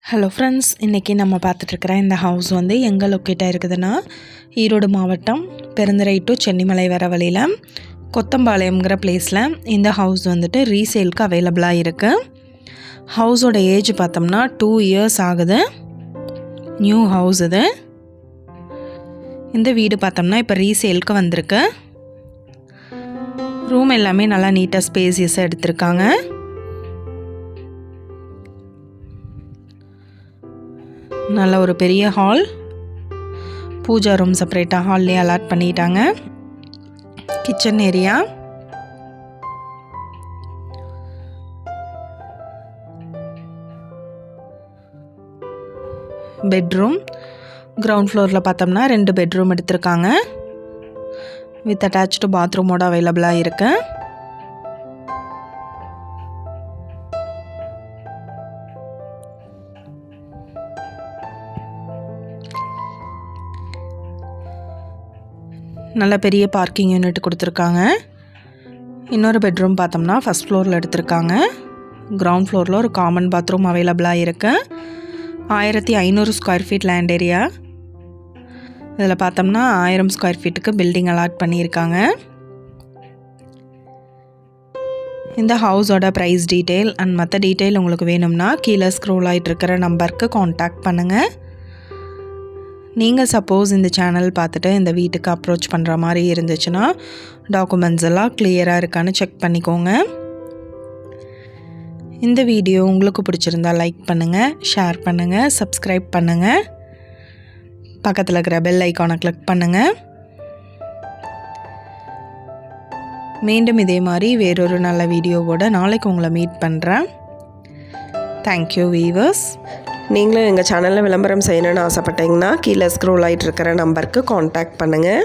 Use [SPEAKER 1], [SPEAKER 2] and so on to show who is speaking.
[SPEAKER 1] Hello friends, இன்றைக்கி நம்ம பார்த்துட்ருக்குற இந்த ஹவுஸ் வந்து எங்கே லொக்கேட்டாக இருக்குதுன்னா ஈரோடு மாவட்டம் பெருந்துறை டு சென்னிமலை வர வழியில் கொத்தம்பாளையம்ங்கிற பிளேஸில் இந்த ஹவுஸ் வந்துட்டு ரீசேலுக்கு அவைலபிளாக இருக்குது. ஹவுஸோட ஏஜ் பார்த்தோம்னா 2 இயர்ஸ் ஆகுது. நியூ ஹவுஸ் இது. இந்த வீடு பார்த்தோம்னா இப்போ ரீசேலுக்கு வந்திருக்கு. ரூம் எல்லாமே நல்லா நீட்டாக ஸ்பேசியஸாக எடுத்திருக்காங்க. நல்ல ஒரு பெரிய ஹால், பூஜா ரூம் செப்பரேட்டாக ஹால்லேயே அலாட் பண்ணிட்டாங்க. Kitchen area, bedroom. கிரவுண்ட் ஃப்ளோரில் பார்த்தோம்னா 2 பெட்ரூம் எடுத்திருக்காங்க. வித் அட்டாச்டு பாத்ரூமோட அவைலபிளாக இருக்கு. நல்ல பெரிய பார்க்கிங் யூனிட் கொடுத்துருக்காங்க. இன்னொரு பெட்ரூம் பார்த்தோம்னா ஃபஸ்ட் ஃப்ளோரில் எடுத்திருக்காங்க. கிரவுண்ட் ஃப்ளோரில் ஒரு காமன் பாத்ரூம் அவைலபிளாக இருக்குது. 1500 ஸ்கொயர் ஃபீட் லேண்ட் ஏரியா. இதில் பார்த்தோம்னா 1000 ஸ்கொயர் ஃபீட்டுக்கு பில்டிங் அலாட் பண்ணியிருக்காங்க. இந்த ஹவுஸோட ப்ரைஸ் டீட்டெயில் அண்ட் மற்ற டீட்டெயில் உங்களுக்கு வேணும்னா கீழே ஸ்க்ரோல் ஆகிட்டு இருக்கிற நம்பருக்கு காண்டாக்ட் பண்ணுங்கள். நீங்கள் சப்போஸ் இந்த சேனல் பார்த்துட்டு இந்த வீட்டுக்கு அப்ரோச் பண்ணுற மாதிரி இருந்துச்சுன்னா டாக்குமெண்ட்ஸ் எல்லாம் கிளியராக இருக்கான்னு செக் பண்ணிக்கோங்க. இந்த வீடியோ உங்களுக்கு பிடிச்சிருந்தா லைக் பண்ணுங்கள், ஷேர் பண்ணுங்கள், சப்ஸ்கிரைப் பண்ணுங்கள். பக்கத்தில் இருக்கிற பெல் ஐக்கானை கிளிக் பண்ணுங்கள். மீண்டும் இதே மாதிரி வேறொரு நல்ல வீடியோவோட நாளைக்கு உங்களை மீட் பண்ணுறேன். Thank you viewers.
[SPEAKER 2] நீங்களும் எங்கள் சேனலில் விளம்பரம் செய்யணும்னு ஆசைப்பட்டீங்கன்னா கீழே ஸ்க்ரோல் ஆகிட்டு இருக்கிற நம்பருக்கு காண்டாக்ட் பண்ணுங்கள்.